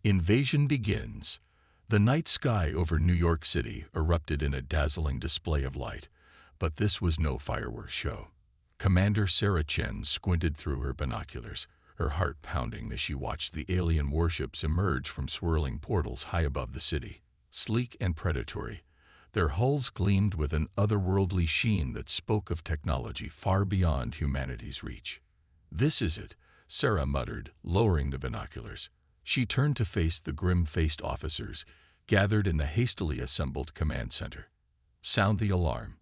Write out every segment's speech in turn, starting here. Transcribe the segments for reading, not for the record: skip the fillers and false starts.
Invasion begins. The night sky over New York City erupted in a dazzling display of light, but this was no fireworks show. Commander Sarah Chen squinted through her binoculars, her heart pounding as she watched the alien warships emerge from swirling portals high above the city. Sleek and predatory, their hulls gleamed with an otherworldly sheen that spoke of technology far beyond humanity's reach. "This is it," Sarah muttered, lowering the binoculars. She turned to face the grim-faced officers gathered in the hastily assembled command center. "Sound the alarm.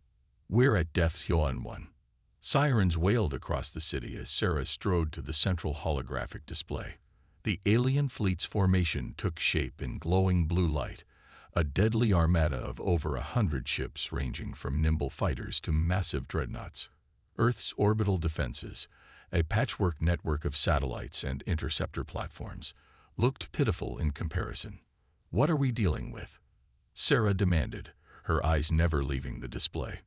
We're at Depth Yuan 1. Sirens wailed across the city as Sarah strode to the central holographic display. The alien fleet's formation took shape in glowing blue light, a deadly armada of over 100 ships ranging from nimble fighters to massive dreadnoughts. Earth's orbital defenses, a patchwork network of satellites and interceptor platforms, looked pitiful in comparison. "What are we dealing with?" Sarah demanded, her eyes never leaving the display.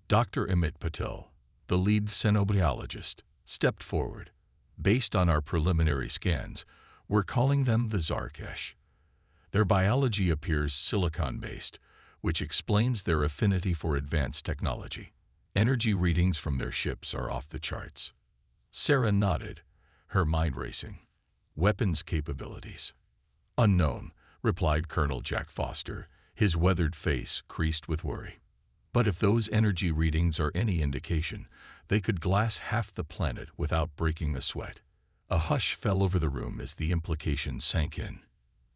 Dr. Amit Patel, the lead xenobiologist, stepped forward. "Based on our preliminary scans, we're calling them the Zarkesh. Their biology appears silicon-based, which explains their affinity for advanced technology. Energy readings from their ships are off the charts." Sarah nodded, her mind racing. "Weapons capabilities?" "Unknown," replied Colonel Jack Foster, his weathered face creased with worry. "But if those energy readings are any indication, they could glass half the planet without breaking a sweat." A hush fell over the room as the implications sank in.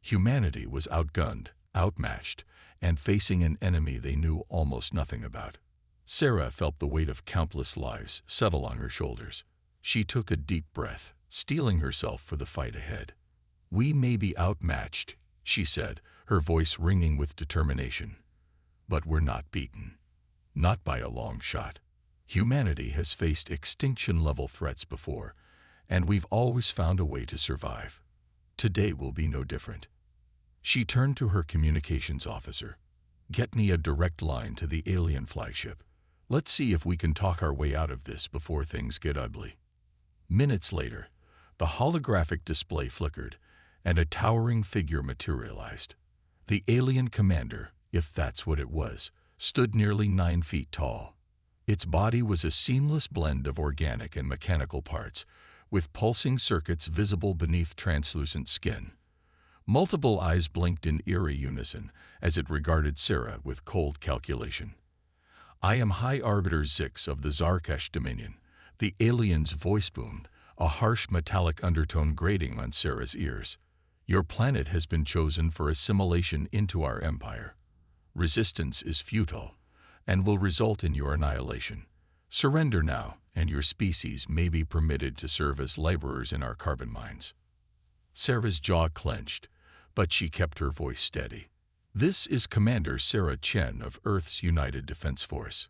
Humanity was outgunned, outmatched, and facing an enemy they knew almost nothing about. Sarah felt the weight of countless lives settle on her shoulders. She took a deep breath, steeling herself for the fight ahead. "We may be outmatched," she said, her voice ringing with determination. "But we're not beaten. Not by a long shot. Humanity has faced extinction-level threats before, and we've always found a way to survive. Today will be no different." She turned to her communications officer. "Get me a direct line to the alien flagship. Let's see if we can talk our way out of this before things get ugly." Minutes later, the holographic display flickered, and a towering figure materialized. The alien commander, if that's what it was, stood nearly 9 feet tall. Its body was a seamless blend of organic and mechanical parts, with pulsing circuits visible beneath translucent skin. Multiple eyes blinked in eerie unison as it regarded Sarah with cold calculation. "I am High Arbiter Zix of the Zarkesh Dominion." The alien's voice boomed, a harsh metallic undertone grating on Sarah's ears. "Your planet has been chosen for assimilation into our empire. Resistance is futile, and will result in your annihilation. Surrender now, and your species may be permitted to serve as laborers in our carbon mines." Sarah's jaw clenched, but she kept her voice steady. "This is Commander Sarah Chen of Earth's United Defense Force.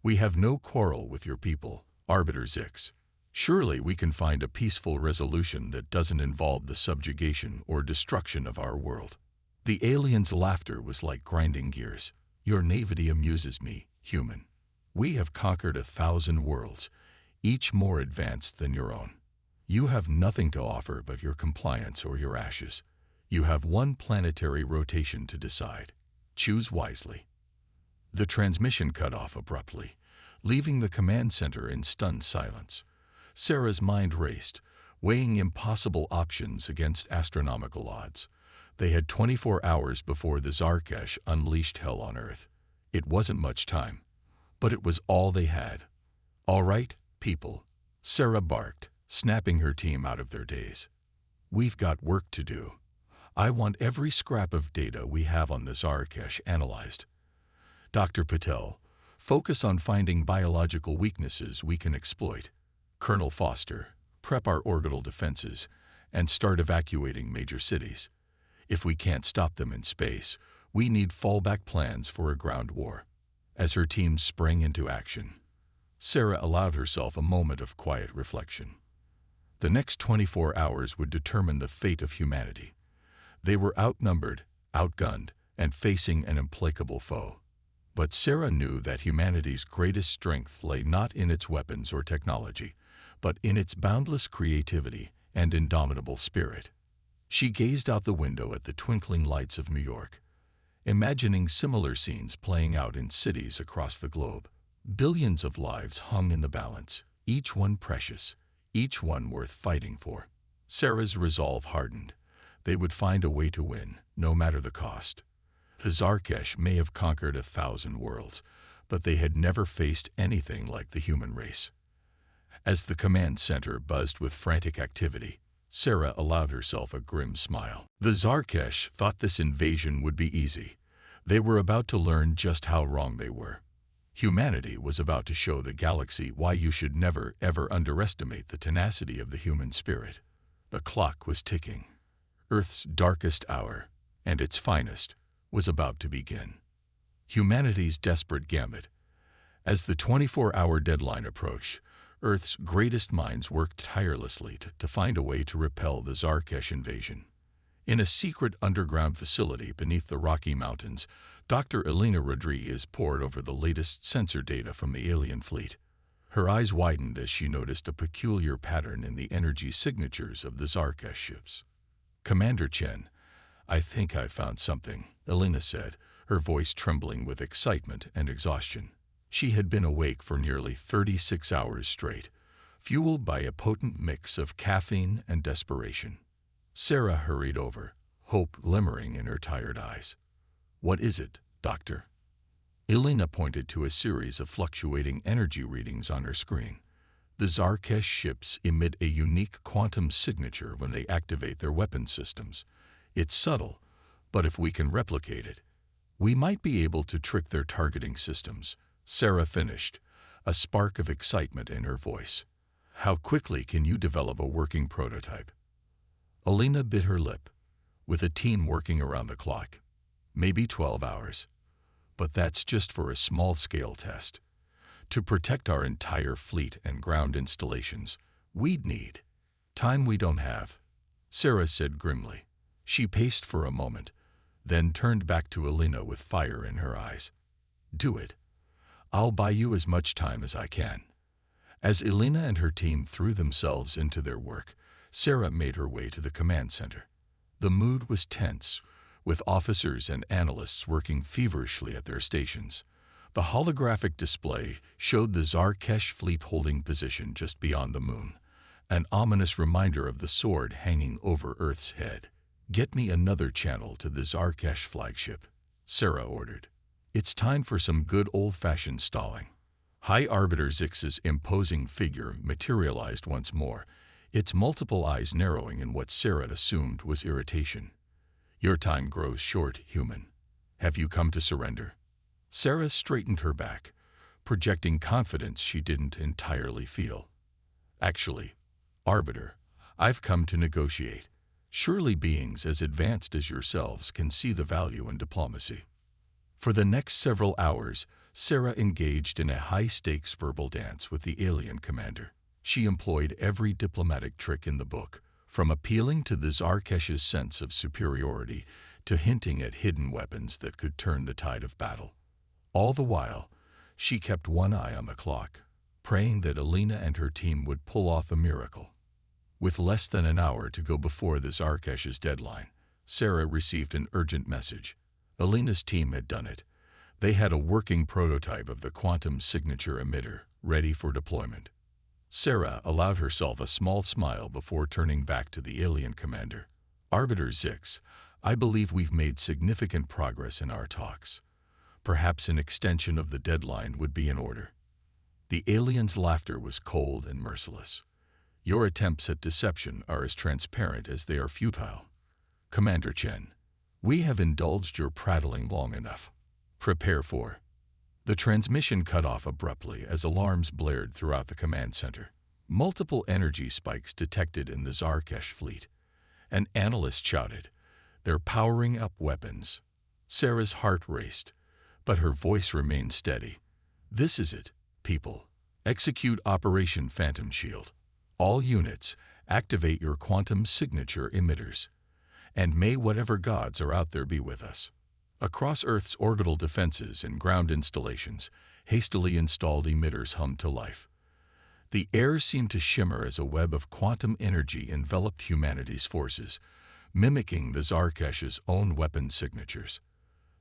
We have no quarrel with your people, Arbiter Zix. Surely we can find a peaceful resolution that doesn't involve the subjugation or destruction of our world." The alien's laughter was like grinding gears. "Your naivety amuses me, human. We have conquered 1,000 worlds, each more advanced than your own. You have nothing to offer but your compliance or your ashes. You have one planetary rotation to decide. Choose wisely." The transmission cut off abruptly, leaving the command center in stunned silence. Sarah's mind raced, weighing impossible options against astronomical odds. They had 24 hours before the Zarkesh unleashed hell on Earth. It wasn't much time, but it was all they had. "All right, people," Sarah barked, snapping her team out of their daze. "We've got work to do. I want every scrap of data we have on the Zarkesh analyzed. Dr. Patel, focus on finding biological weaknesses we can exploit. Colonel Foster, prep our orbital defenses and start evacuating major cities. If we can't stop them in space, we need fallback plans for a ground war." As her team sprang into action, Sarah allowed herself a moment of quiet reflection. The next 24 hours would determine the fate of humanity. They were outnumbered, outgunned, and facing an implacable foe. But Sarah knew that humanity's greatest strength lay not in its weapons or technology, but in its boundless creativity and indomitable spirit. She gazed out the window at the twinkling lights of New York, imagining similar scenes playing out in cities across the globe. Billions of lives hung in the balance, each one precious, each one worth fighting for. Sarah's resolve hardened. They would find a way to win, no matter the cost. The Zarkesh may have conquered 1,000 worlds, but they had never faced anything like the human race. As the command center buzzed with frantic activity, Sarah allowed herself a grim smile. The Zarkesh thought this invasion would be easy. They were about to learn just how wrong they were. Humanity was about to show the galaxy why you should never, ever underestimate the tenacity of the human spirit. The clock was ticking. Earth's darkest hour, and its finest, was about to begin. Humanity's desperate gambit. As the 24-hour deadline approached, Earth's greatest minds worked tirelessly to find a way to repel the Zarkesh invasion. In a secret underground facility beneath the Rocky Mountains, Dr. Elena Rodriguez pored over the latest sensor data from the alien fleet. Her eyes widened as she noticed a peculiar pattern in the energy signatures of the Zarkesh ships. "Commander Chen, I think I've found something," Elena said, her voice trembling with excitement and exhaustion. She had been awake for nearly 36 hours straight, fueled by a potent mix of caffeine and desperation. Sarah hurried over, hope glimmering in her tired eyes. "What is it, Doctor?" Elena pointed to a series of fluctuating energy readings on her screen. The Zarkesh ships emit a unique quantum signature when they activate their weapon systems. It's subtle, but if we can replicate it, we might be able to trick their targeting systems. Sarah finished, a spark of excitement in her voice. "How quickly can you develop a working prototype?" Elena bit her lip. "With a team working around the clock, maybe 12 hours. But that's just for a small-scale test. To protect our entire fleet and ground installations, we'd need time we don't have," Sarah said grimly. She paced for a moment, then turned back to Elena with fire in her eyes. "Do it. I'll buy you as much time as I can." As Elena and her team threw themselves into their work, Sarah made her way to the command center. The mood was tense, with officers and analysts working feverishly at their stations. The holographic display showed the Zarkesh fleet holding position just beyond the moon, an ominous reminder of the sword hanging over Earth's head. "Get me another channel to the Zarkesh flagship," Sarah ordered. "It's time for some good old-fashioned stalling." High Arbiter Zix's imposing figure materialized once more, its multiple eyes narrowing in what Sarah assumed was irritation. "Your time grows short, human. Have you come to surrender?" Sarah straightened her back, projecting confidence she didn't entirely feel. "Actually, Arbiter, I've come to negotiate. Surely beings as advanced as yourselves can see the value in diplomacy." For the next several hours, Sarah engaged in a high-stakes verbal dance with the alien commander. She employed every diplomatic trick in the book, from appealing to the Zarkesh's sense of superiority to hinting at hidden weapons that could turn the tide of battle. All the while, she kept one eye on the clock, praying that Elena and her team would pull off a miracle. With less than an hour to go before the Zarkesh's deadline, Sarah received an urgent message. Elena's team had done it. They had a working prototype of the quantum signature emitter ready for deployment. Sarah allowed herself a small smile before turning back to the alien commander. "Arbiter Zix, I believe we've made significant progress in our talks. Perhaps an extension of the deadline would be in order." The alien's laughter was cold and merciless. "Your attempts at deception are as transparent as they are futile. Commander Chen, we have indulged your prattling long enough. Prepare for..." The transmission cut off abruptly as alarms blared throughout the command center. Multiple energy spikes detected in the Zarkesh fleet. An analyst shouted, "They're powering up weapons." Sarah's heart raced, but her voice remained steady. "This is it, people. Execute Operation Phantom Shield. All units, activate your quantum signature emitters. And may whatever gods are out there be with us." Across Earth's orbital defenses and ground installations, hastily installed emitters hummed to life. The air seemed to shimmer as a web of quantum energy enveloped humanity's forces, mimicking the Zarkesh's own weapon signatures.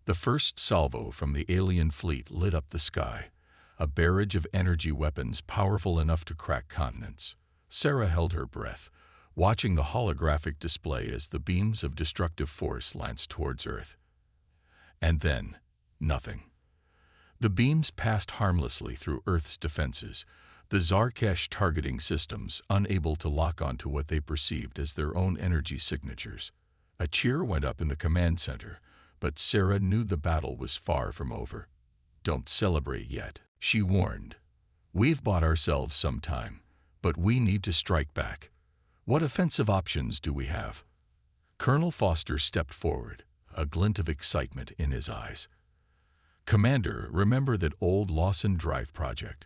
The first salvo from the alien fleet lit up the sky, a barrage of energy weapons powerful enough to crack continents. Sarah held her breath, watching the holographic display as the beams of destructive force lanced towards Earth. And then, nothing. The beams passed harmlessly through Earth's defenses, the Zarkesh targeting systems unable to lock onto what they perceived as their own energy signatures. A cheer went up in the command center, but Sarah knew the battle was far from over. "Don't celebrate yet," she warned. "We've bought ourselves some time, but we need to strike back. What offensive options do we have?" Colonel Foster stepped forward, a glint of excitement in his eyes. "Commander, remember that old Lawson Drive project?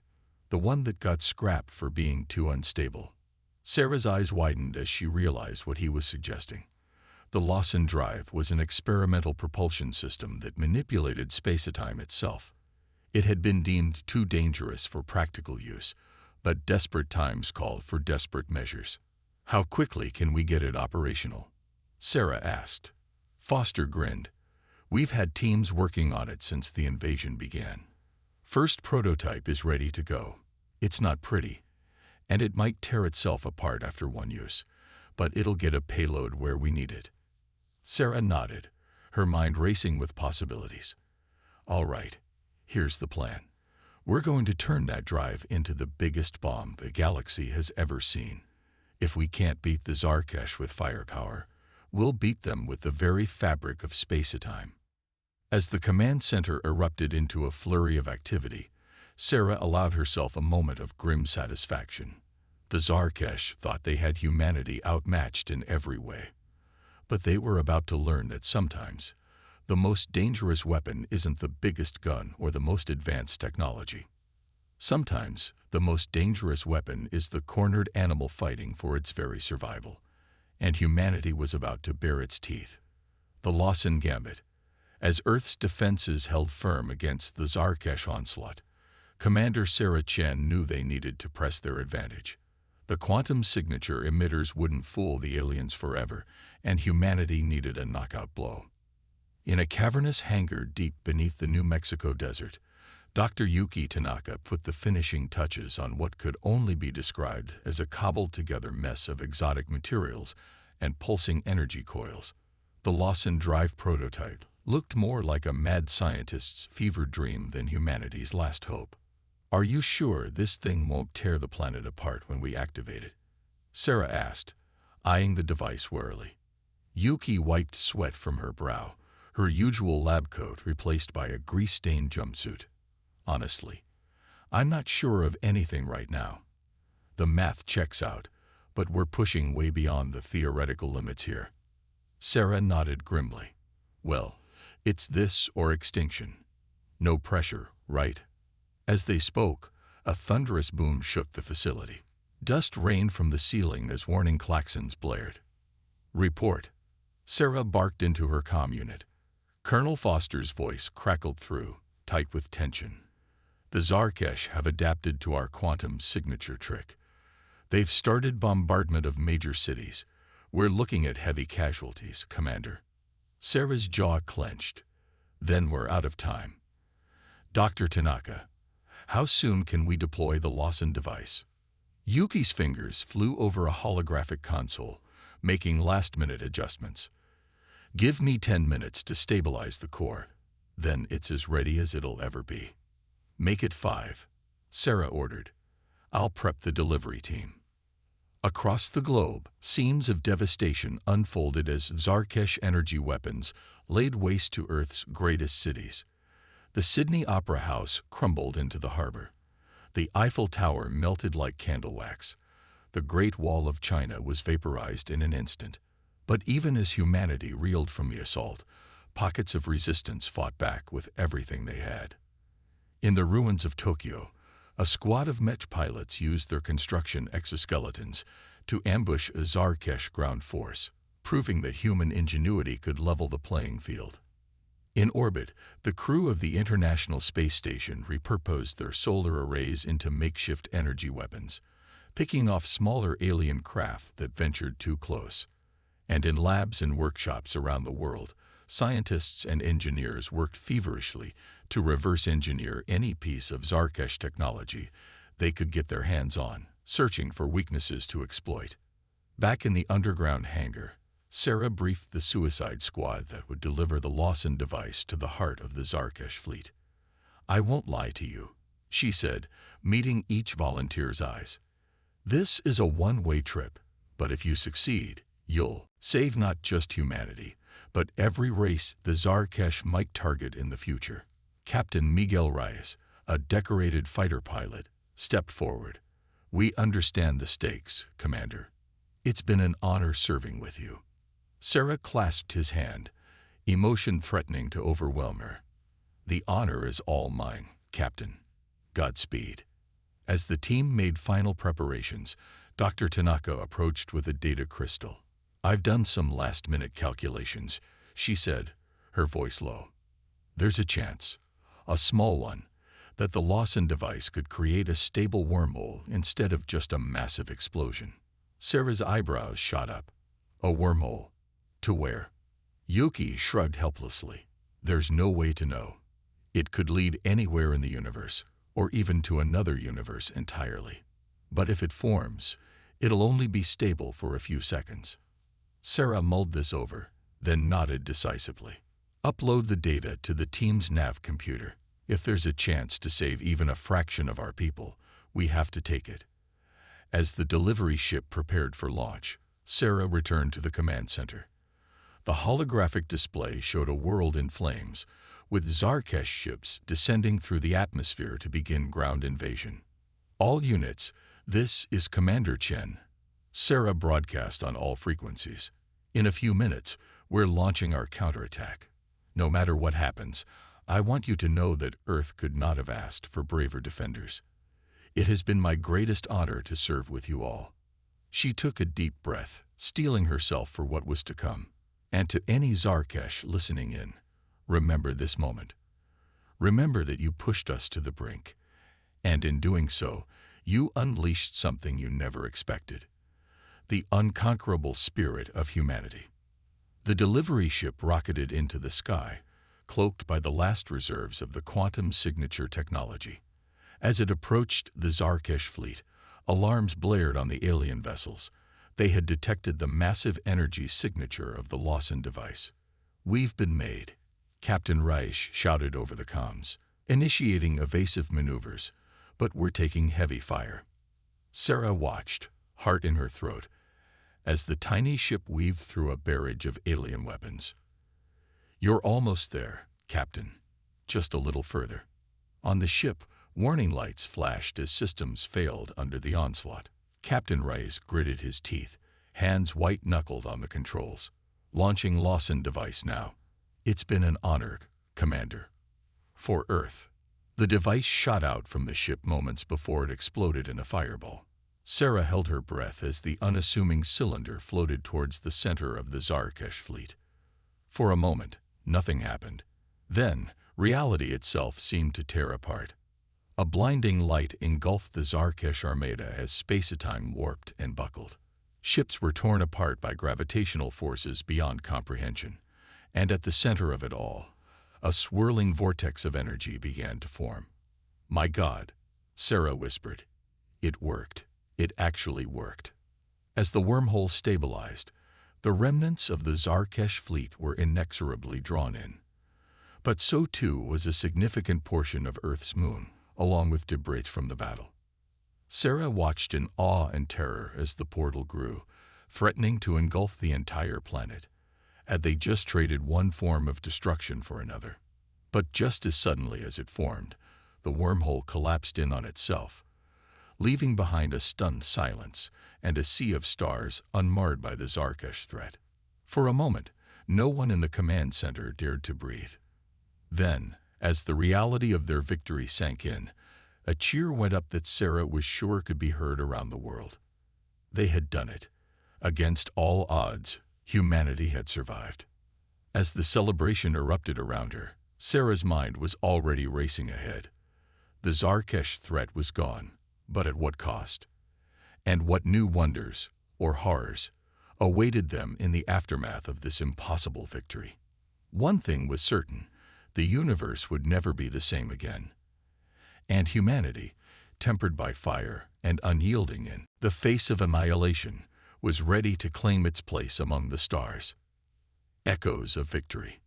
The one that got scrapped for being too unstable?" Sarah's eyes widened as she realized what he was suggesting. The Lawson Drive was an experimental propulsion system that manipulated space-time itself. It had been deemed too dangerous for practical use, but desperate times called for desperate measures. "How quickly can we get it operational?" Sarah asked. Foster grinned. "We've had teams working on it since the invasion began. First prototype is ready to go. It's not pretty, and it might tear itself apart after one use, but it'll get a payload where we need it." Sarah nodded, her mind racing with possibilities. "All right, here's the plan. We're going to turn that drive into the biggest bomb the galaxy has ever seen. If we can't beat the Zarkesh with firepower, we'll beat them with the very fabric of space-time." As the command center erupted into a flurry of activity, Sarah allowed herself a moment of grim satisfaction. The Zarkesh thought they had humanity outmatched in every way. But they were about to learn that sometimes the most dangerous weapon isn't the biggest gun or the most advanced technology. Sometimes the most dangerous weapon is the cornered animal fighting for its very survival, and humanity was about to bare its teeth. The Lawson Gambit. As Earth's defenses held firm against the Zarkesh onslaught, Commander Sarah Chen knew they needed to press their advantage. The quantum signature emitters wouldn't fool the aliens forever, and humanity needed a knockout blow. In a cavernous hangar deep beneath the New Mexico desert, Dr. Yuki Tanaka put the finishing touches on what could only be described as a cobbled-together mess of exotic materials and pulsing energy coils. The Lawson Drive prototype looked more like a mad scientist's fever dream than humanity's last hope. "Are you sure this thing won't tear the planet apart when we activate it?" Sarah asked, eyeing the device warily. Yuki wiped sweat from her brow, her usual lab coat replaced by a grease-stained jumpsuit. "Honestly, I'm not sure of anything right now. The math checks out, but we're pushing way beyond the theoretical limits here." Sarah nodded grimly. "Well, it's this or extinction. No pressure, right?" As they spoke, a thunderous boom shook the facility. Dust rained from the ceiling as warning klaxons blared. "Report." Sarah barked into her comm unit. Colonel Foster's voice crackled through, tight with tension. "The Zarkesh have adapted to our quantum signature trick. They've started bombardment of major cities. We're looking at heavy casualties, Commander." Sarah's jaw clenched. "Then we're out of time. Dr. Tanaka, how soon can we deploy the Lawson device?" Yuki's fingers flew over a holographic console, making last-minute adjustments. "Give me 10 minutes to stabilize the core. Then it's as ready as it'll ever be." "Make it 5, Sarah ordered. "I'll prep the delivery team." Across the globe, scenes of devastation unfolded as Zarkesh energy weapons laid waste to Earth's greatest cities. The Sydney Opera House crumbled into the harbor. The Eiffel Tower melted like candle wax. The Great Wall of China was vaporized in an instant. But even as humanity reeled from the assault, pockets of resistance fought back with everything they had. In the ruins of Tokyo, a squad of mech pilots used their construction exoskeletons to ambush a Zarkesh ground force, proving that human ingenuity could level the playing field. In orbit, the crew of the International Space Station repurposed their solar arrays into makeshift energy weapons, picking off smaller alien craft that ventured too close. And in labs and workshops around the world, scientists and engineers worked feverishly to reverse engineer any piece of Zarkesh technology they could get their hands on, searching for weaknesses to exploit. Back in the underground hangar, Sarah briefed the suicide squad that would deliver the Lawson device to the heart of the Zarkesh fleet. "I won't lie to you," she said, meeting each volunteer's eyes. "This is a one-way trip, but if you succeed, you'll save not just humanity, but every race the Zarkesh might target in the future." Captain Miguel Reyes, a decorated fighter pilot, stepped forward. "We understand the stakes, Commander. It's been an honor serving with you." Sarah clasped his hand, emotion threatening to overwhelm her. "The honor is all mine, Captain. Godspeed." As the team made final preparations, Dr. Tanaka approached with a data crystal. "I've done some last-minute calculations," she said, her voice low. "There's a chance, a small one, that the Lawson device could create a stable wormhole instead of just a massive explosion." Sarah's eyebrows shot up. "A wormhole? To where?" Yuki shrugged helplessly. "There's no way to know. It could lead anywhere in the universe, or even to another universe entirely. But if it forms, it'll only be stable for a few seconds." Sarah mulled this over, then nodded decisively. "Upload the data to the team's nav computer. If there's a chance to save even a fraction of our people, we have to take it." As the delivery ship prepared for launch, Sarah returned to the command center. The holographic display showed a world in flames, with Zarkesh ships descending through the atmosphere to begin ground invasion. "All units, this is Commander Chen." Sarah broadcast on all frequencies. "In a few minutes, we're launching our counterattack. No matter what happens, I want you to know that Earth could not have asked for braver defenders. It has been my greatest honor to serve with you all." She took a deep breath, steeling herself for what was to come. And to any Zarkesh listening in, remember this moment. Remember that you pushed us to the brink, and in doing so, you unleashed something you never expected: the unconquerable spirit of humanity. The delivery ship rocketed into the sky, cloaked by the last reserves of the quantum signature technology. As it approached the Zarkesh fleet, alarms blared on the alien vessels. They had detected the massive energy signature of the Lawson device. "We've been made," Captain Reich shouted over the comms, initiating evasive maneuvers, "but we're taking heavy fire." Sarah watched, heart in her throat, as the tiny ship weaved through a barrage of alien weapons. "You're almost there, Captain. Just a little further." On the ship, warning lights flashed as systems failed under the onslaught. Captain Reis gritted his teeth, hands white-knuckled on the controls. "Launching Lawson device now." "It's been an honor, Commander." "For Earth." The device shot out from the ship moments before it exploded in a fireball. Sarah held her breath as the unassuming cylinder floated towards the center of the Zarkesh fleet. For a moment, nothing happened. Then, reality itself seemed to tear apart. A blinding light engulfed the Zarkesh Armada as space-time warped and buckled. Ships were torn apart by gravitational forces beyond comprehension, and at the center of it all, a swirling vortex of energy began to form. "My God," Sarah whispered. "It worked. It actually worked." As the wormhole stabilized, the remnants of the Zarkesh fleet were inexorably drawn in. But so too was a significant portion of Earth's moon, along with debris from the battle. Sarah watched in awe and terror as the portal grew, threatening to engulf the entire planet. Had they just traded one form of destruction for another? But just as suddenly as it formed, the wormhole collapsed in on itself, leaving behind a stunned silence and a sea of stars unmarred by the Zarkesh threat. For a moment, no one in the command center dared to breathe. Then, as the reality of their victory sank in, a cheer went up that Sarah was sure could be heard around the world. They had done it. Against all odds, humanity had survived. As the celebration erupted around her, Sarah's mind was already racing ahead. The Zarkesh threat was gone, but at what cost? And what new wonders, or horrors, awaited them in the aftermath of this impossible victory. One thing was certain: the universe would never be the same again. And humanity, tempered by fire and unyielding in the face of annihilation, was ready to claim its place among the stars. Echoes of victory.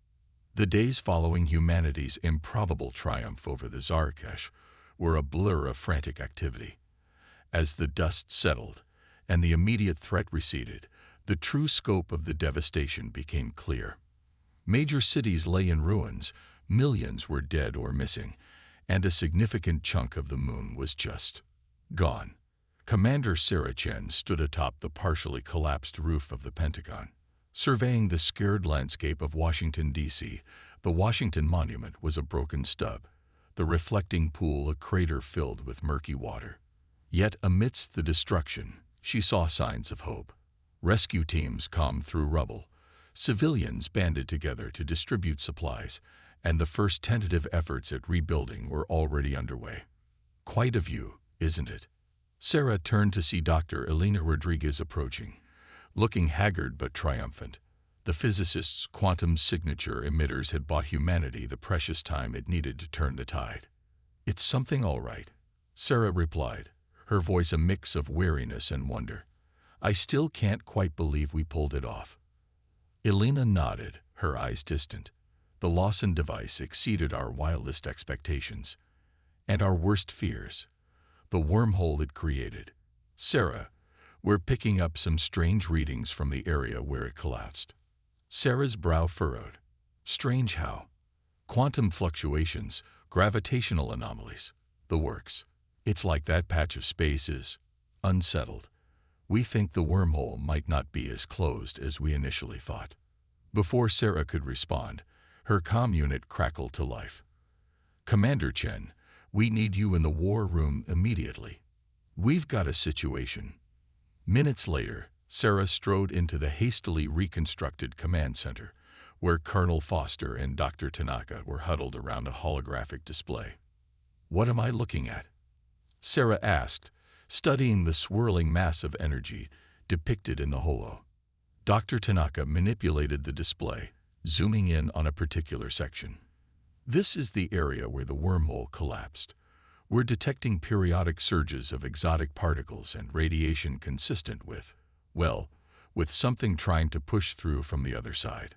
The days following humanity's improbable triumph over the Zarkesh were a blur of frantic activity. As the dust settled and the immediate threat receded, the true scope of the devastation became clear. Major cities lay in ruins, millions were dead or missing, and a significant chunk of the moon was just gone. Commander Sarah Chen stood atop the partially collapsed roof of the Pentagon, surveying the scared landscape of Washington, D.C. The Washington Monument was a broken stub, the reflecting pool a crater filled with murky water. Yet amidst the destruction, she saw signs of hope. Rescue teams combed through rubble, civilians banded together to distribute supplies, and the first tentative efforts at rebuilding were already underway. Quite a view, isn't it? Sarah turned to see Dr. Elena Rodriguez approaching, looking haggard but triumphant. The physicist's quantum signature emitters had bought humanity the precious time it needed to turn the tide. "It's something all right," Sarah replied, her voice a mix of weariness and wonder. "I still can't quite believe we pulled it off." Elena nodded, her eyes distant. "The Lawson device exceeded our wildest expectations and our worst fears. The wormhole it created. Sarah, we're picking up some strange readings from the area where it collapsed." Sarah's brow furrowed. "Strange how?" "Quantum fluctuations, gravitational anomalies, the works. It's like that patch of space is unsettled. We think the wormhole might not be as closed as we initially thought." Before Sarah could respond, her comm unit crackled to life. "Commander Chen, we need you in the war room immediately. We've got a situation." Minutes later, Sarah strode into the hastily reconstructed command center, where Colonel Foster and Dr. Tanaka were huddled around a holographic display. "What am I looking at?" Sarah asked, studying the swirling mass of energy depicted in the holo. Dr. Tanaka manipulated the display, zooming in on a particular section. "This is the area where the wormhole collapsed. We're detecting periodic surges of exotic particles and radiation consistent with, well, with something trying to push through from the other side."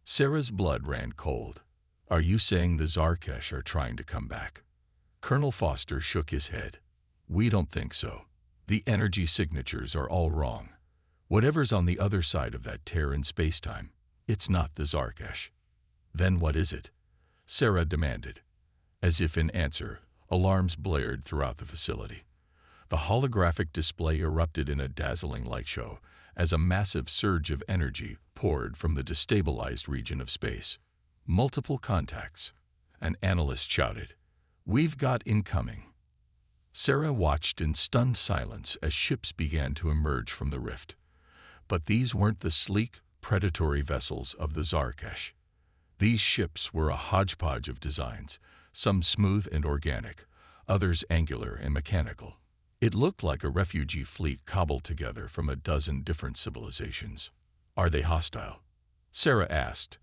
Sarah's blood ran cold. "Are you saying the Zarkesh are trying to come back?" Colonel Foster shook his head. "We don't think so. The energy signatures are all wrong. Whatever's on the other side of that tear in spacetime, it's not the Zarkesh." "Then what is it?" Sarah demanded. As if in answer, alarms blared throughout the facility. The holographic display erupted in a dazzling light show as a massive surge of energy poured from the destabilized region of space. "Multiple contacts," an analyst shouted. "We've got incoming." Sarah watched in stunned silence as ships began to emerge from the rift. But these weren't the sleek, predatory vessels of the Zarkesh. These ships were a hodgepodge of designs, some smooth and organic, others angular and mechanical. It looked like a refugee fleet cobbled together from a dozen different civilizations. "Are they hostile?" Sarah asked,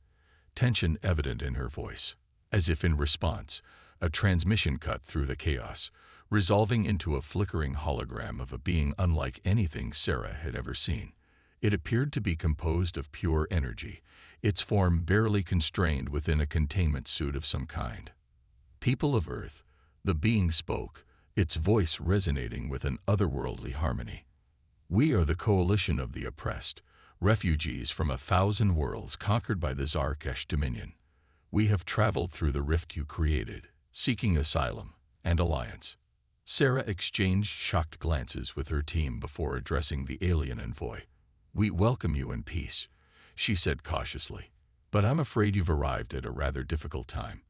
tension evident in her voice. As if in response, a transmission cut through the chaos, resolving into a flickering hologram of a being unlike anything Sarah had ever seen. It appeared to be composed of pure energy, its form barely constrained within a containment suit of some kind. "People of Earth," the being spoke, its voice resonating with an otherworldly harmony. "We are the coalition of the oppressed, refugees from 1,000 worlds conquered by the Zarkesh dominion. We have traveled through the rift you created, seeking asylum and alliance." Sarah exchanged shocked glances with her team before addressing the alien envoy. "We welcome you in peace," she said cautiously, "but I'm afraid you've arrived at a rather difficult time.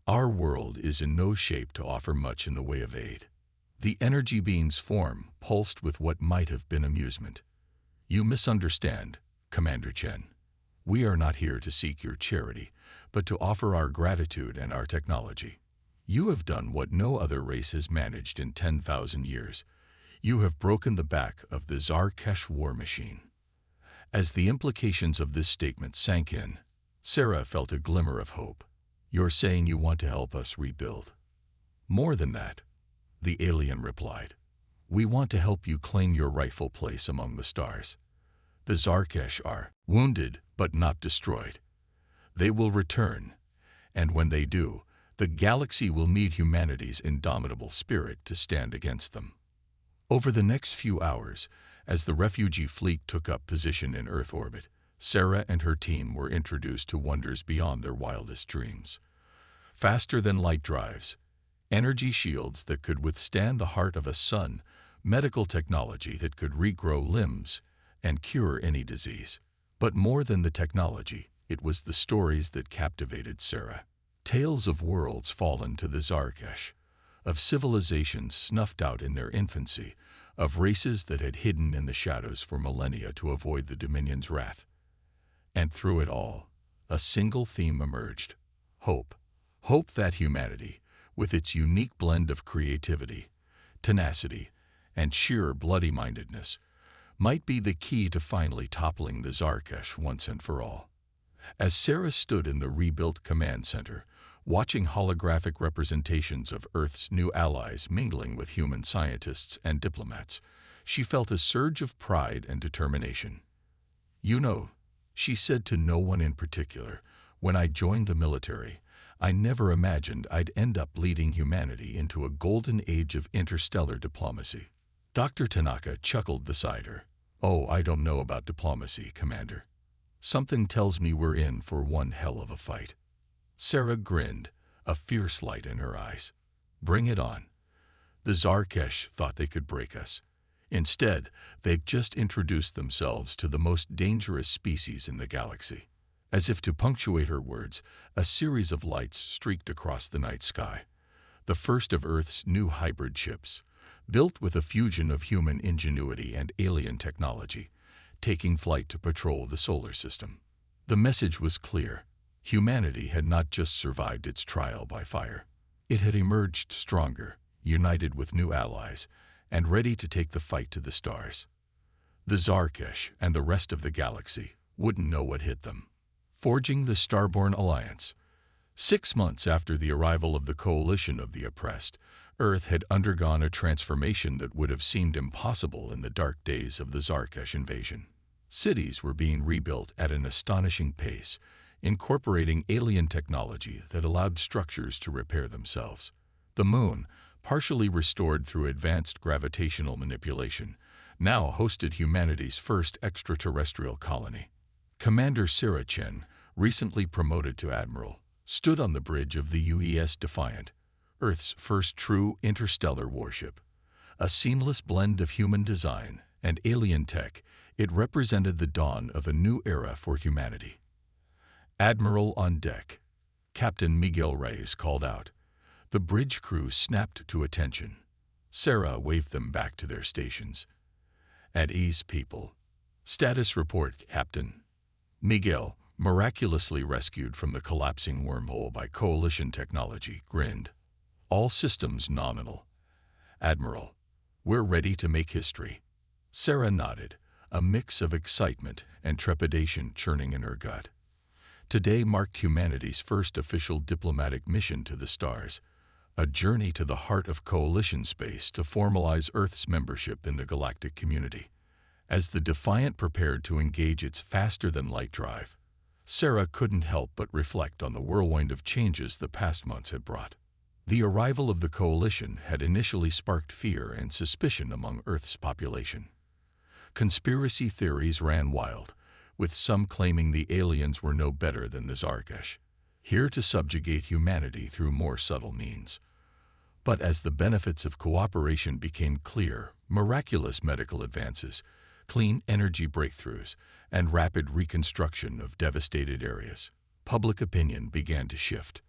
Our world is in no shape to offer much in the way of aid." The energy being's form pulsed with what might have been amusement. "You misunderstand, Commander Chen. We are not here to seek your charity, but to offer our gratitude and our technology. You have done what no other race has managed in 10,000 years. You have broken the back of the Zarkesh war machine." As the implications of this statement sank in, Sarah felt a glimmer of hope. "You're saying you want to help us rebuild?" "More than that," the alien replied. "We want to help you claim your rightful place among the stars. The Zarkesh are wounded but not destroyed. They will return, and when they do, the galaxy will need humanity's indomitable spirit to stand against them." Over the next few hours, as the refugee fleet took up position in Earth orbit, Sarah and her team were introduced to wonders beyond their wildest dreams. Faster-than-light drives, energy shields that could withstand the heart of a sun, medical technology that could regrow limbs and cure any disease. But more than the technology, it was the stories that captivated Sarah. Tales of worlds fallen to the Zarkesh, of civilizations snuffed out in their infancy, of races that had hidden in the shadows for millennia to avoid the Dominion's wrath. And through it all, a single theme emerged: hope. Hope that humanity, with its unique blend of creativity, tenacity, and sheer bloody-mindedness, might be the key to finally toppling the Zarkesh once and for all. As Sarah stood in the rebuilt command center, watching holographic representations of Earth's new allies mingling with human scientists and diplomats, she felt a surge of pride and determination. "You know," she said to no one in particular, "when I joined the military, I never imagined I'd end up leading humanity into a golden age of interstellar diplomacy." Dr. Tanaka chuckled beside her. "Oh, I don't know about diplomacy, Commander. Something tells me we're in for one hell of a fight." Sarah grinned, a fierce light in her eyes. "Bring it on." The Zarkesh thought they could break us. Instead, they'd just introduced themselves to the most dangerous species in the galaxy. As if to punctuate her words, a series of lights streaked across the night sky. The first of Earth's new hybrid ships, built with a fusion of human ingenuity and alien technology, taking flight to patrol the solar system. The message was clear. Humanity had not just survived its trial by fire. It had emerged stronger, united with new allies, and ready to take the fight to the stars. The Zarkesh and the rest of the galaxy wouldn't know what hit them. Forging the Starbound Alliance. 6 months after the arrival of the coalition of the oppressed, Earth had undergone a transformation that would have seemed impossible in the dark days of the Zarkesh invasion. Cities were being rebuilt at an astonishing pace, incorporating alien technology that allowed structures to repair themselves. The moon, partially restored through advanced gravitational manipulation, now hosted humanity's first extraterrestrial colony. Commander Sarah Chen, recently promoted to admiral, stood on the bridge of the UES Defiant, Earth's first true interstellar warship. A seamless blend of human design and alien tech, it represented the dawn of a new era for humanity. "Admiral on deck," Captain Miguel Reyes called out. The bridge crew snapped to attention. Sarah waved them back to their stations. "At ease, people. Status report, Captain." Miguel, miraculously rescued from the collapsing wormhole by coalition technology, grinned. "All systems nominal. Admiral, we're ready to make history." Sarah nodded, a mix of excitement and trepidation churning in her gut. Today marked humanity's first official diplomatic mission to the stars, a journey to the heart of coalition space to formalize Earth's membership in the galactic community. As the Defiant prepared to engage its faster-than-light drive, Sarah couldn't help but reflect on the whirlwind of changes the past months had brought. The arrival of the coalition had initially sparked fear and suspicion among Earth's population. Conspiracy theories ran wild, with some claiming the aliens were no better than the Zarkesh, here to subjugate humanity through more subtle means. But as the benefits of cooperation became clear, miraculous medical advances, clean energy breakthroughs, and rapid reconstruction of devastated areas, public opinion began to shift.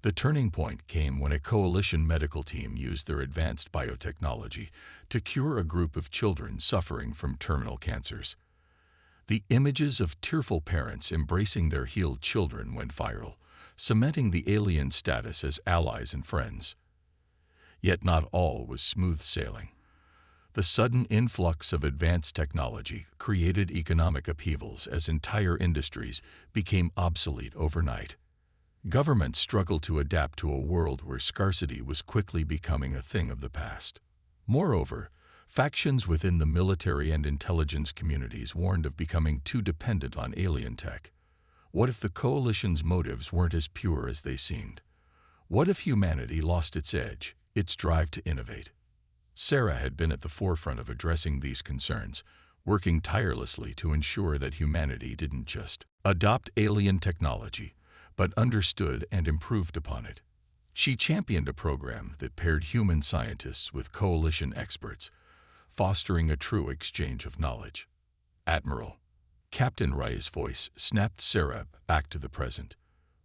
The turning point came when a coalition medical team used their advanced biotechnology to cure a group of children suffering from terminal cancers. The images of tearful parents embracing their healed children went viral, cementing the alien status as allies and friends. Yet not all was smooth sailing. The sudden influx of advanced technology created economic upheavals as entire industries became obsolete overnight. Governments struggled to adapt to a world where scarcity was quickly becoming a thing of the past. Moreover, factions within the military and intelligence communities warned of becoming too dependent on alien tech. What if the coalition's motives weren't as pure as they seemed? What if humanity lost its edge, its drive to innovate? Sarah had been at the forefront of addressing these concerns, working tirelessly to ensure that humanity didn't just adopt alien technology, but understood and improved upon it. She championed a program that paired human scientists with coalition experts, fostering a true exchange of knowledge. Admiral, Captain Rai's voice snapped Sarah back to the present.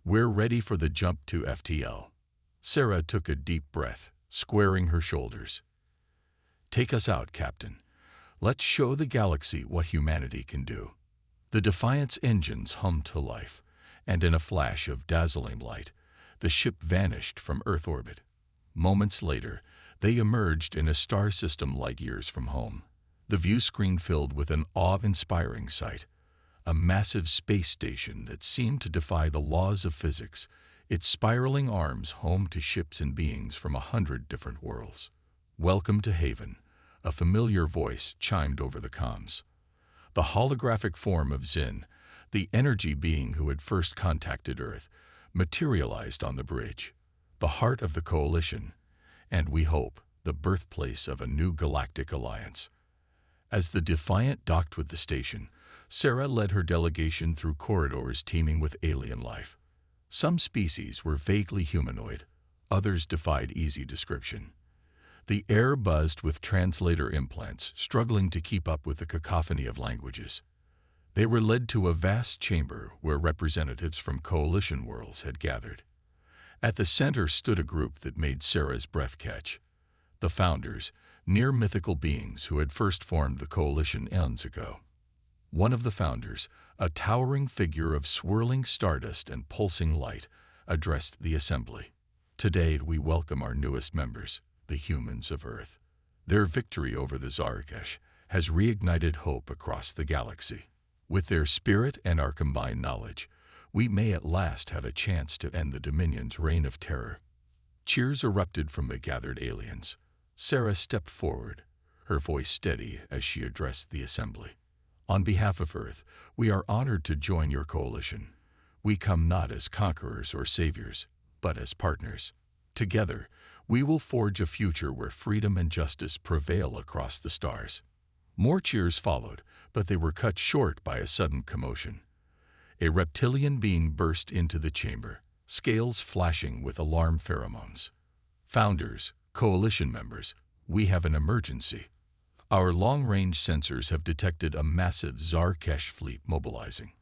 We're ready for the jump to FTL. Sarah took a deep breath, squaring her shoulders. Take us out, Captain. Let's show the galaxy what humanity can do. The Defiant's engines hummed to life, and in a flash of dazzling light, the ship vanished from Earth orbit. Moments later, they emerged in a star system light years from home. The view screen filled with an awe-inspiring sight, a massive space station that seemed to defy the laws of physics, its spiraling arms home to ships and beings from 100 different worlds. Welcome to Haven, a familiar voice chimed over the comms. The holographic form of Zin, the energy being who had first contacted Earth, materialized on the bridge, the heart of the coalition, and we hope, the birthplace of a new galactic alliance. As the Defiant docked with the station, Sarah led her delegation through corridors teeming with alien life. Some species were vaguely humanoid, others defied easy description. The air buzzed with translator implants, struggling to keep up with the cacophony of languages. They were led to a vast chamber where representatives from coalition worlds had gathered. At the center stood a group that made Sarah's breath catch. The Founders, near mythical beings who had first formed the coalition eons ago. One of the Founders, a towering figure of swirling stardust and pulsing light, addressed the assembly. Today we welcome our newest members, the humans of Earth. Their victory over the Zarkesh has reignited hope across the galaxy. With their spirit and our combined knowledge, we may at last have a chance to end the Dominion's reign of terror. Cheers erupted from the gathered aliens. Sarah stepped forward, her voice steady as she addressed the assembly. On behalf of Earth, we are honored to join your coalition. We come not as conquerors or saviors, but as partners. Together, we will forge a future where freedom and justice prevail across the stars. More cheers followed, but they were cut short by a sudden commotion. A reptilian being burst into the chamber, scales flashing with alarm pheromones. Founders, coalition members, we have an emergency. Our long-range sensors have detected a massive Zarkesh fleet mobilizing.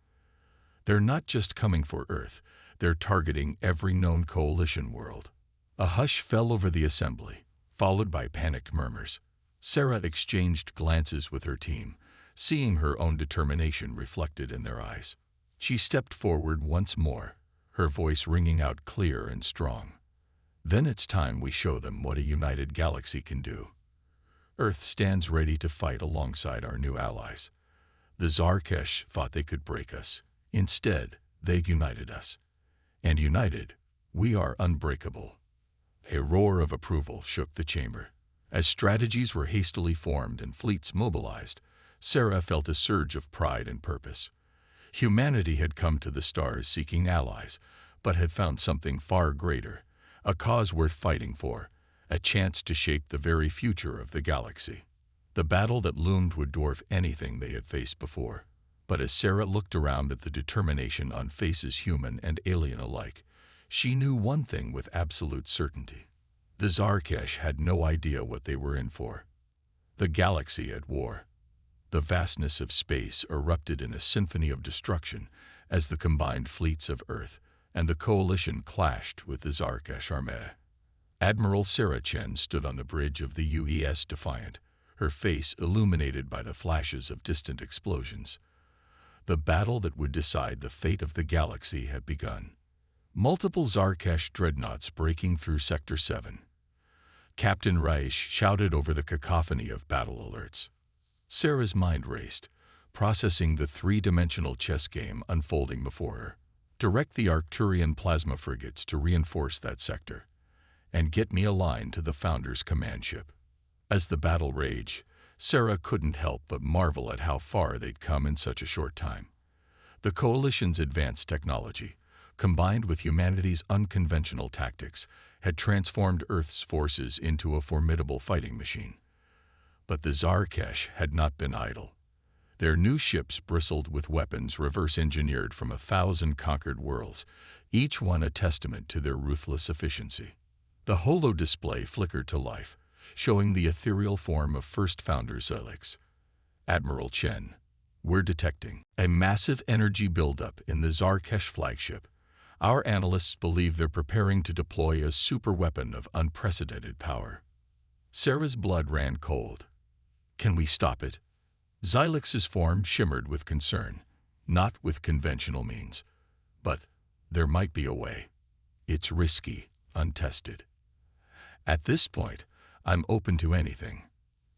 They're not just coming for Earth, they're targeting every known coalition world. A hush fell over the assembly, followed by panicked murmurs. Sarah exchanged glances with her team, seeing her own determination reflected in their eyes. She stepped forward once more, her voice ringing out clear and strong. Then it's time we show them what a united galaxy can do. Earth stands ready to fight alongside our new allies. The Zarkesh thought they could break us. Instead, they united us. And united, we are unbreakable. A roar of approval shook the chamber. As strategies were hastily formed and fleets mobilized, Sarah felt a surge of pride and purpose. Humanity had come to the stars seeking allies, but had found something far greater, a cause worth fighting for, a chance to shape the very future of the galaxy. The battle that loomed would dwarf anything they had faced before. But as Sarah looked around at the determination on faces human and alien alike, she knew one thing with absolute certainty. The Zarkesh had no idea what they were in for. The galaxy at war. The vastness of space erupted in a symphony of destruction as the combined fleets of Earth and the coalition clashed with the Zarkesh armée. Admiral Sarah Chen stood on the bridge of the UES Defiant, her face illuminated by the flashes of distant explosions. The battle that would decide the fate of the galaxy had begun. Multiple Zarkesh dreadnoughts breaking through Sector 7. Captain Reich shouted over the cacophony of battle alerts. Sarah's mind raced, processing the three-dimensional chess game unfolding before her. Direct the Arcturian plasma frigates to reinforce that sector, and get me aligned to the Founder's command ship. As the battle raged, Sarah couldn't help but marvel at how far they'd come in such a short time. The Coalition's advanced technology, combined with humanity's unconventional tactics, had transformed Earth's forces into a formidable fighting machine. But the Zarkesh had not been idle. Their new ships bristled with weapons reverse-engineered from 1,000 conquered worlds, each one a testament to their ruthless efficiency. The holo-display flickered to life, showing the ethereal form of First Founder Zilix. Admiral Chen, we're detecting a massive energy buildup in the Zarkesh flagship. Our analysts believe they're preparing to deploy a superweapon of unprecedented power. Sarah's blood ran cold. Can we stop it? Zilix's form shimmered with concern, not with conventional means. But there might be a way. It's risky, untested. At this point, I'm open to anything,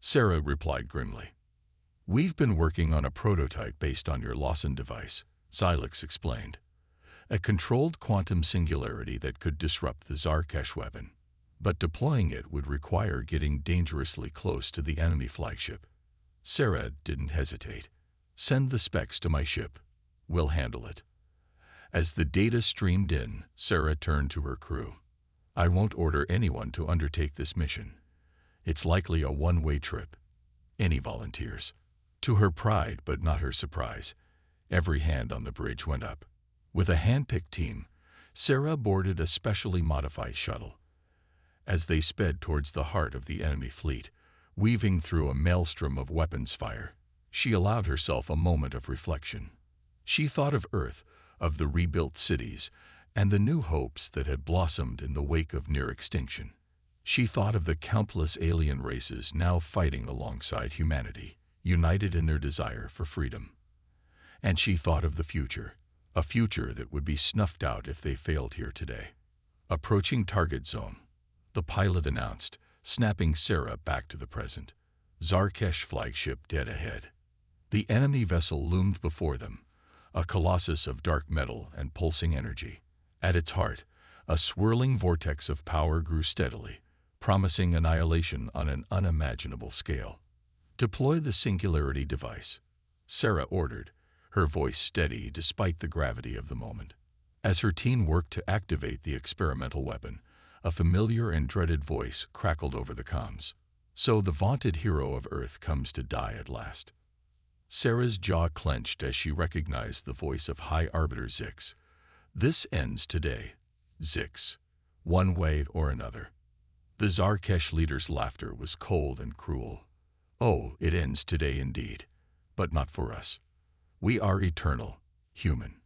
Sarah replied grimly. We've been working on a prototype based on your Lawson device, Zilix explained. A controlled quantum singularity that could disrupt the Zarkesh weapon. But deploying it would require getting dangerously close to the enemy flagship. Sarah didn't hesitate. Send the specs to my ship. We'll handle it. As the data streamed in, Sarah turned to her crew. I won't order anyone to undertake this mission. It's likely a one-way trip. Any volunteers? To her pride, but not her surprise, every hand on the bridge went up. With a hand-picked team, Sarah boarded a specially modified shuttle. As they sped towards the heart of the enemy fleet, weaving through a maelstrom of weapons fire, she allowed herself a moment of reflection. She thought of Earth, of the rebuilt cities, and the new hopes that had blossomed in the wake of near extinction. She thought of the countless alien races now fighting alongside humanity, united in their desire for freedom. And she thought of the future, a future that would be snuffed out if they failed here today. Approaching target zone, the pilot announced, snapping Sarah back to the present. Zarkesh flagship dead ahead. The enemy vessel loomed before them, a colossus of dark metal and pulsing energy. At its heart, a swirling vortex of power grew steadily, promising annihilation on an unimaginable scale. Deploy the singularity device, Sarah ordered, her voice steady despite the gravity of the moment. As her team worked to activate the experimental weapon, a familiar and dreaded voice crackled over the comms. So the vaunted hero of Earth comes to die at last. Sarah's jaw clenched as she recognized the voice of High Arbiter Zix. This ends today, Zix, one way or another. The Zarkesh leader's laughter was cold and cruel. Oh, it ends today indeed, but not for us. We are eternal, human.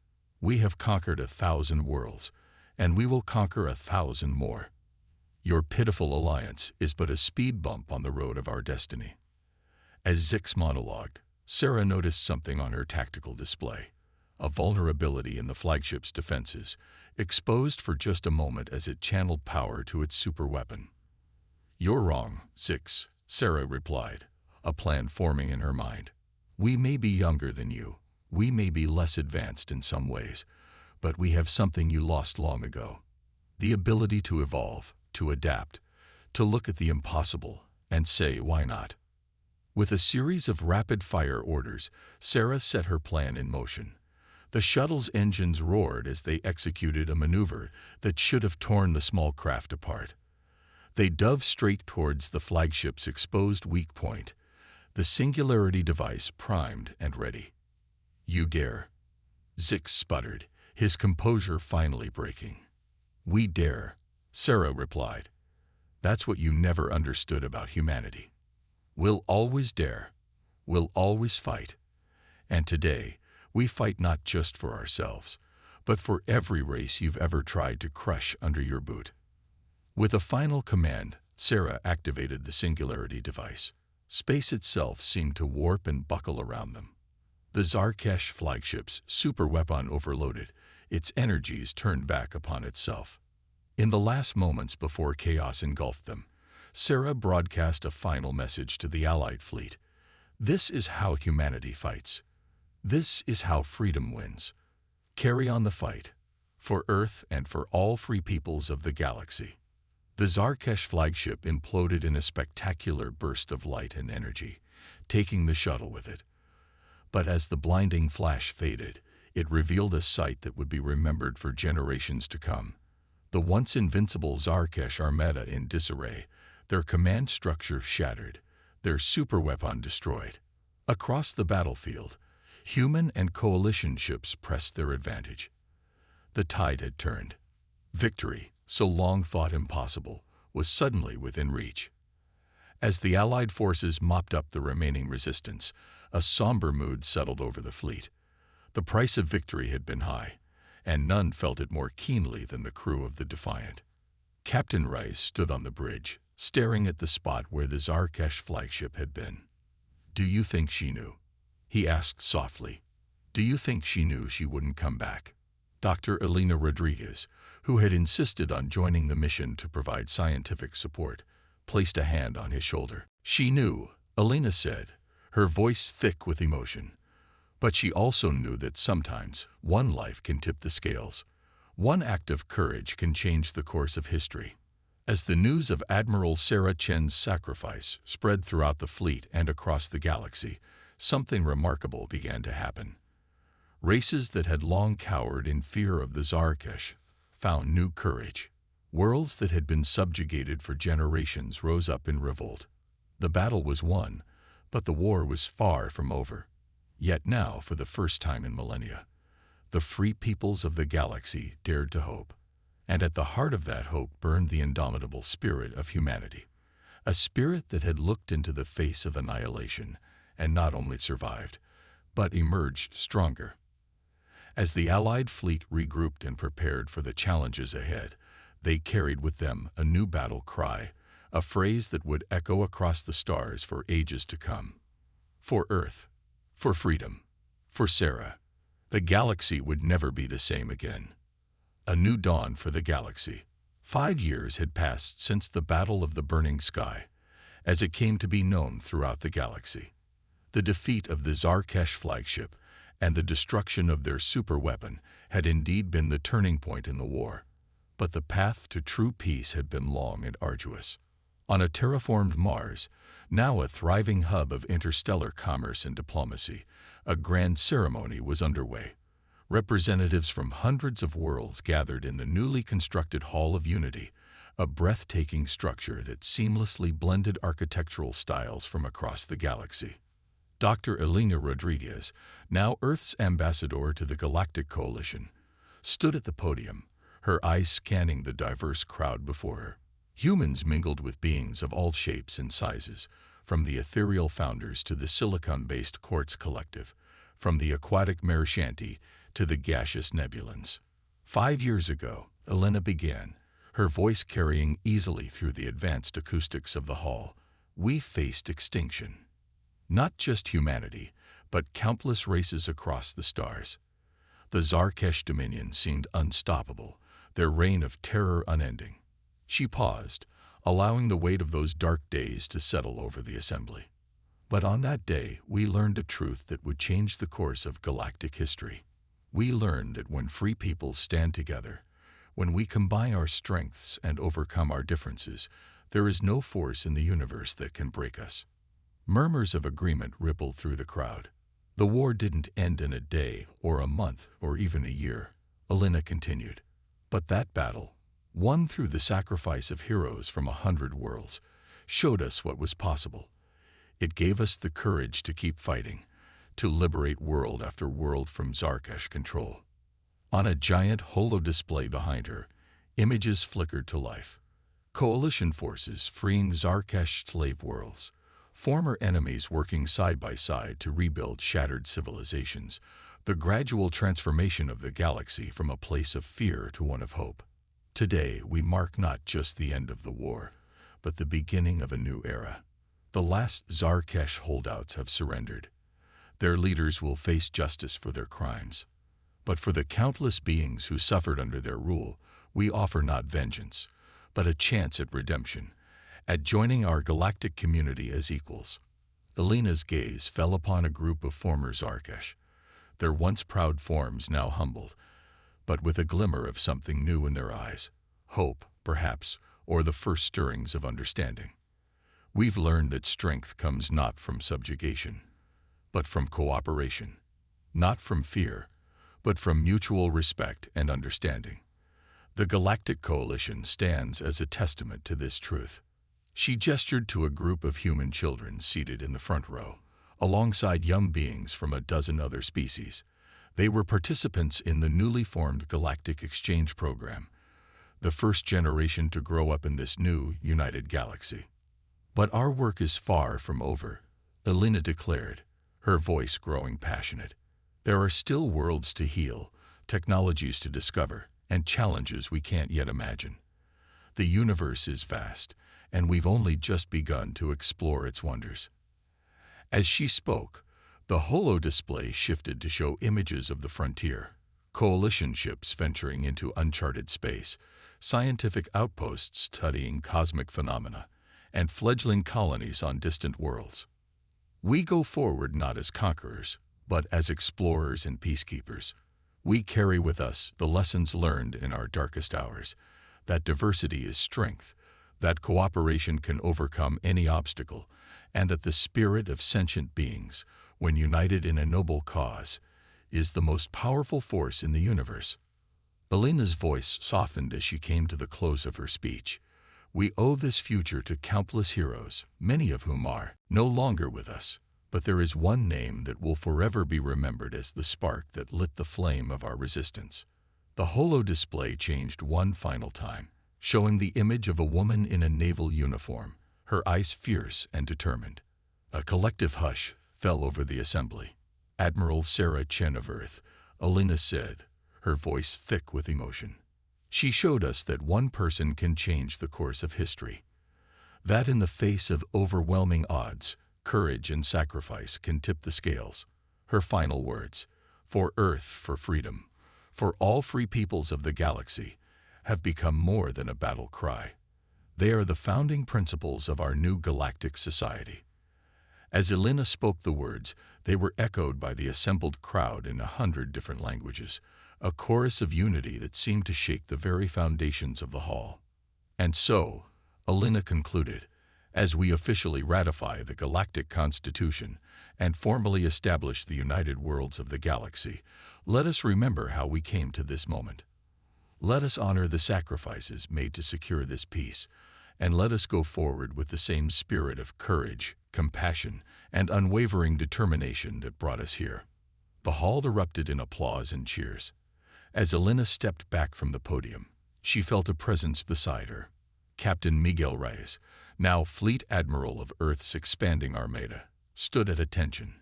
We have conquered 1,000 worlds, and we will conquer 1,000 more. Your pitiful alliance is but a speed bump on the road of our destiny. As Zix monologued, Sarah noticed something on her tactical display, a vulnerability in the flagship's defenses, exposed for just a moment as it channeled power to its superweapon. You're wrong, Zix, Sarah replied, a plan forming in her mind. We may be younger than you, we may be less advanced in some ways, but we have something you lost long ago. The ability to evolve, to adapt, to look at the impossible and say, why not? With a series of rapid-fire orders, Sarah set her plan in motion. The shuttle's engines roared as they executed a maneuver that should have torn the small craft apart. They dove straight towards the flagship's exposed weak point, the singularity device primed and ready. You dare? Zix sputtered, his composure finally breaking. We dare, Sarah replied. That's what you never understood about humanity. We'll always dare. We'll always fight. And today, we fight not just for ourselves, but for every race you've ever tried to crush under your boot. With a final command, Sarah activated the singularity device. Space itself seemed to warp and buckle around them. The Zarkesh flagship's superweapon overloaded, its energies turned back upon itself. In the last moments before chaos engulfed them, Sarah broadcast a final message to the Allied fleet. This is how humanity fights. This is how freedom wins. Carry on the fight, for Earth and for all free peoples of the galaxy. The Zarkesh flagship imploded in a spectacular burst of light and energy, taking the shuttle with it. But as the blinding flash faded, it revealed a sight that would be remembered for generations to come. The once invincible Zarkesh armada in disarray, their command structure shattered, their superweapon destroyed. Across the battlefield, human and coalition ships pressed their advantage. The tide had turned. Victory, so long thought impossible, was suddenly within reach. As the Allied forces mopped up the remaining resistance, a somber mood settled over the fleet. The price of victory had been high, and none felt it more keenly than the crew of the Defiant. Captain Rice stood on the bridge, staring at the spot where the Zarkesh flagship had been. "Do you think she knew?" he asked softly. "Do you think she knew she wouldn't come back?" Dr. Elena Rodriguez, who had insisted on joining the mission to provide scientific support, placed a hand on his shoulder. "She knew," Elena said, her voice thick with emotion. "But she also knew that sometimes one life can tip the scales. One act of courage can change the course of history." As the news of Admiral Sarah Chen's sacrifice spread throughout the fleet and across the galaxy, something remarkable began to happen. Races that had long cowered in fear of the Zarkesh found new courage. Worlds that had been subjugated for generations rose up in revolt. The battle was won, but the war was far from over. Yet now, for the first time in millennia, the free peoples of the galaxy dared to hope. And at the heart of that hope burned the indomitable spirit of humanity, a spirit that had looked into the face of annihilation and not only survived, but emerged stronger. As the Allied fleet regrouped and prepared for the challenges ahead, they carried with them a new battle cry, a phrase that would echo across the stars for ages to come. For Earth, for freedom, for Sarah, the galaxy would never be the same again. A new dawn for the galaxy. 5 years had passed since the Battle of the Burning Sky, as it came to be known throughout the galaxy. The defeat of the Zarkesh flagship and the destruction of their superweapon had indeed been the turning point in the war. But the path to true peace had been long and arduous. On a terraformed Mars, now a thriving hub of interstellar commerce and diplomacy, a grand ceremony was underway. Representatives from hundreds of worlds gathered in the newly constructed Hall of Unity, a breathtaking structure that seamlessly blended architectural styles from across the galaxy. Dr. Elena Rodriguez, now Earth's ambassador to the Galactic Coalition, stood at the podium, her eyes scanning the diverse crowd before her. Humans mingled with beings of all shapes and sizes, from the ethereal founders to the silicon-based quartz collective, from the aquatic Marishanti to the gaseous nebulans. 5 years ago, Elena began, her voice carrying easily through the advanced acoustics of the hall. We faced extinction. Not just humanity, but countless races across the stars. The Zarkesh dominion seemed unstoppable, their reign of terror unending. She paused, allowing the weight of those dark days to settle over the assembly. But on that day, we learned a truth that would change the course of galactic history. We learned that when free peoples stand together, when we combine our strengths and overcome our differences, there is no force in the universe that can break us. Murmurs of agreement rippled through the crowd. The war didn't end in a day or a month or even a year, Elena continued. But that battle, won through the sacrifice of heroes from 100 worlds, showed us what was possible. It gave us the courage to keep fighting, to liberate world after world from Zarkesh control. On a giant holo display behind her, images flickered to life. Coalition forces freeing Zarkesh slave worlds, former enemies working side by side to rebuild shattered civilizations, the gradual transformation of the galaxy from a place of fear to one of hope. Today, we mark not just the end of the war, but the beginning of a new era. The last Zarkesh holdouts have surrendered. Their leaders will face justice for their crimes. But for the countless beings who suffered under their rule, we offer not vengeance, but a chance at redemption, at joining our galactic community as equals. Elena's gaze fell upon a group of former Zarkesh, their once proud forms now humbled, but with a glimmer of something new in their eyes. Hope, perhaps, or the first stirrings of understanding. We've learned that strength comes not from subjugation, but from cooperation. Not from fear, but from mutual respect and understanding. The Galactic Coalition stands as a testament to this truth. She gestured to a group of human children seated in the front row, alongside young beings from a dozen other species. They were participants in the newly formed Galactic Exchange Program, the first generation to grow up in this new, united galaxy. But our work is far from over, Elena declared, her voice growing passionate. There are still worlds to heal, technologies to discover, and challenges we can't yet imagine. The universe is vast, and we've only just begun to explore its wonders. As she spoke, the holo display shifted to show images of the frontier, coalition ships venturing into uncharted space, scientific outposts studying cosmic phenomena, and fledgling colonies on distant worlds. We go forward not as conquerors, but as explorers and peacekeepers. We carry with us the lessons learned in our darkest hours, that diversity is strength, that cooperation can overcome any obstacle, and that the spirit of sentient beings, when united in a noble cause, is the most powerful force in the universe. Elena's voice softened as she came to the close of her speech. We owe this future to countless heroes, many of whom are no longer with us. But there is one name that will forever be remembered as the spark that lit the flame of our resistance. The holo display changed one final time, showing the image of a woman in a naval uniform, her eyes fierce and determined. A collective hush fell over the assembly. Admiral Sarah Chen of Earth, Elena said, her voice thick with emotion. She showed us that one person can change the course of history. That in the face of overwhelming odds, courage and sacrifice can tip the scales. Her final words, for Earth, for freedom, for all free peoples of the galaxy, have become more than a battle cry. They are the founding principles of our new galactic society. As Elena spoke the words, they were echoed by the assembled crowd in 100 different languages, a chorus of unity that seemed to shake the very foundations of the hall. And so, Elena concluded, as we officially ratify the Galactic Constitution and formally establish the United Worlds of the Galaxy, let us remember how we came to this moment. Let us honor the sacrifices made to secure this peace, and let us go forward with the same spirit of courage, compassion, and unwavering determination that brought us here. The hall erupted in applause and cheers. As Elena stepped back from the podium, she felt a presence beside her. Captain Miguel Reyes, now Fleet Admiral of Earth's expanding armada, stood at attention,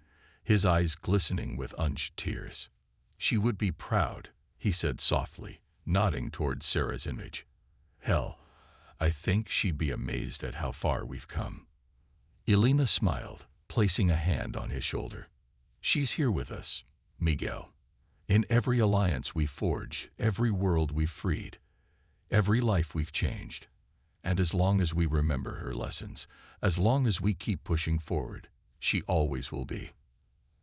his eyes glistening with unused tears. She would be proud, he said softly, nodding toward Sarah's image. Hell, I think she'd be amazed at how far we've come. Elena smiled, placing a hand on his shoulder. She's here with us, Miguel. In every alliance we forge, every world we've freed, every life we've changed. And as long as we remember her lessons, as long as we keep pushing forward, she always will be.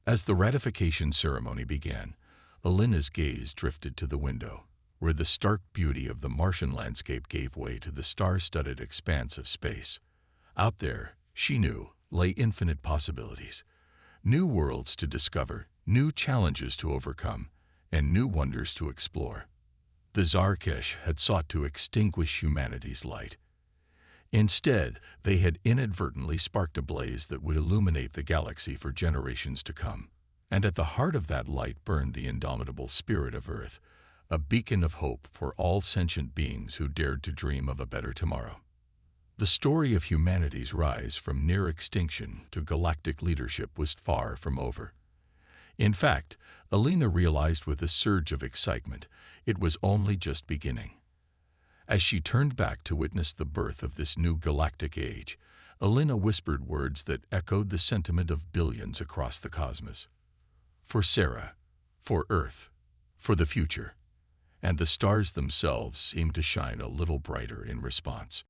As the ratification ceremony began, Elena's gaze drifted to the window, where the stark beauty of the Martian landscape gave way to the star-studded expanse of space. Out there, she knew, lay infinite possibilities, new worlds to discover, new challenges to overcome, and new wonders to explore. The Zarkesh had sought to extinguish humanity's light. Instead, they had inadvertently sparked a blaze that would illuminate the galaxy for generations to come. And at the heart of that light burned the indomitable spirit of Earth, a beacon of hope for all sentient beings who dared to dream of a better tomorrow. The story of humanity's rise from near extinction to galactic leadership was far from over. In fact, Elena realized with a surge of excitement, it was only just beginning. As she turned back to witness the birth of this new galactic age, Elena whispered words that echoed the sentiment of billions across the cosmos. For Sarah, for Earth, for the future. And the stars themselves seemed to shine a little brighter in response.